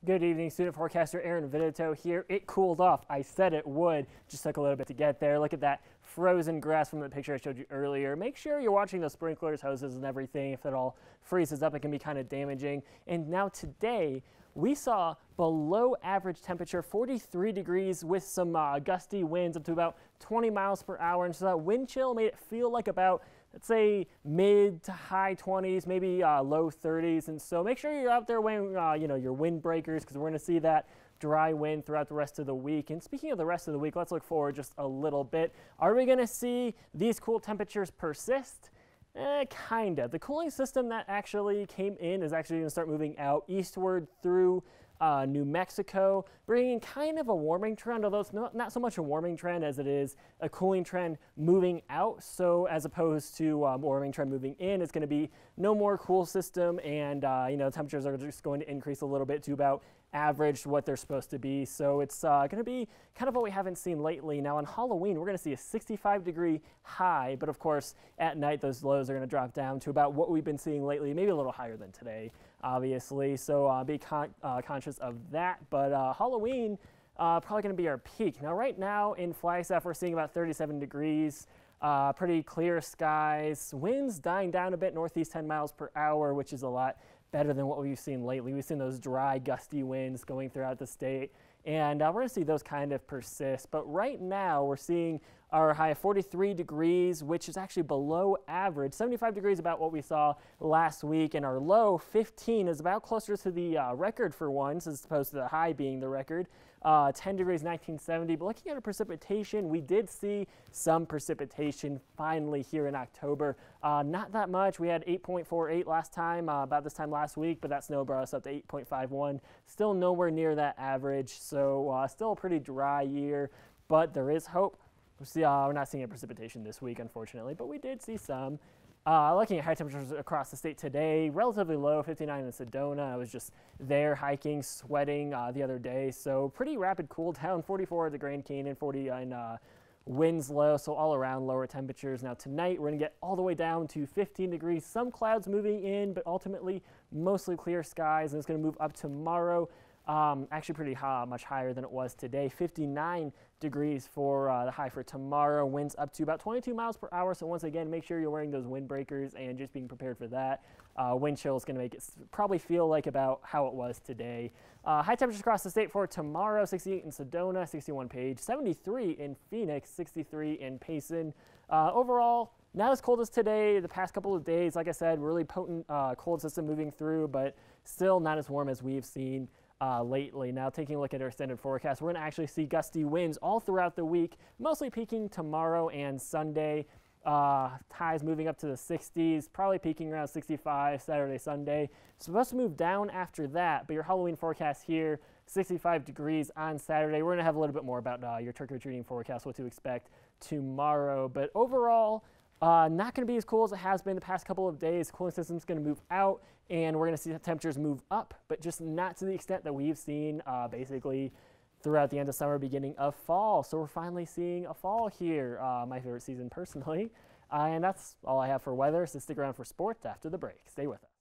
Good evening, student forecaster Aaron Vidito here. It cooled off. I said it would. Just took a little bit to get there. Look at that frozen grass from the picture I showed you earlier. Make sure you're watching those sprinklers, hoses, and everything. If it all freezes up, it can be kind of damaging. And now today, we saw below average temperature, 43 degrees with some gusty winds up to about 20 miles per hour. And so that wind chill made it feel like about, let's say, mid to high 20s, maybe low 30s. And so make sure you're out there wearing your windbreakers, because we're going to see that dry wind throughout the rest of the week. And speaking of the rest of the week, let's look forward just a little bit. Are we going to see these cool temperatures persist? Kinda. The cooling system that actually came in is actually going to start moving out eastward through New Mexico, bringing kind of a warming trend, although it's not so much a warming trend as it is a cooling trend moving out. So as opposed to a warming trend moving in, it's going to be no more cool system, and temperatures are just going to increase a little bit to about average what they're supposed to be. So it's going to be kind of what we haven't seen lately. Now on Halloween, we're going to see a 65-degree high, but of course at night those lows are going to drop down to about what we've been seeing lately, maybe a little higher than today, obviously. So be conscious of that. But Halloween probably going to be our peak. Now right now in Flagstaff, we're seeing about 37 degrees. Pretty clear skies, winds dying down a bit, northeast 10 miles per hour, which is a lot better than what we've seen lately. We've seen those dry, gusty winds going throughout the state, and we're going to see those kind of persist. But right now, we're seeing our high of 43 degrees, which is actually below average. 75 degrees about what we saw last week, and our low, 15, is about closer to the record for once, as opposed to the high being the record. 10 degrees, 1970. But looking at our precipitation, we did see some precipitation finally here in October. Not that much. We had 8.48 last time, about this time last week, but that snow brought us up to 8.51. Still nowhere near that average, so still a pretty dry year, but there is hope. We're not seeing a precipitation this week, unfortunately, but we did see some. Looking at high temperatures across the state today, relatively low, 59 in Sedona. I was just there hiking, sweating the other day, so pretty rapid cool down, 44 at the Grand Canyon, 40 in Winslow, so all around lower temperatures. Now tonight, we're going to get all the way down to 15 degrees, some clouds moving in, but ultimately mostly clear skies, and it's going to move up tomorrow. Actually pretty high, much higher than it was today. 59 degrees for the high for tomorrow. Winds up to about 22 miles per hour. So once again, make sure you're wearing those windbreakers and just being prepared for that. Wind chill is going to make it probably feel like about how it was today. High temperatures across the state for tomorrow: 68 in Sedona, 61 Page, 73 in Phoenix, 63 in Payson. Overall, not as cold as today. The past couple of days, like I said, really potent cold system moving through, but still not as warm as we've seen lately. Now taking a look at our extended forecast, we're going to actually see gusty winds all throughout the week, mostly peaking tomorrow and Sunday. Highs moving up to the 60s, probably peaking around 65 Saturday, Sunday. Supposed to move down after that, but your Halloween forecast here, 65 degrees on Saturday. We're going to have a little bit more about your trick-or-treating forecast, what to expect tomorrow. But overall, not going to be as cool as it has been the past couple of days. Cooling system's going to move out, and we're going to see the temperatures move up, but just not to the extent that we've seen basically throughout the end of summer, beginning of fall. So we're finally seeing a fall here, my favorite season personally. And that's all I have for weather, so stick around for sports after the break. Stay with us.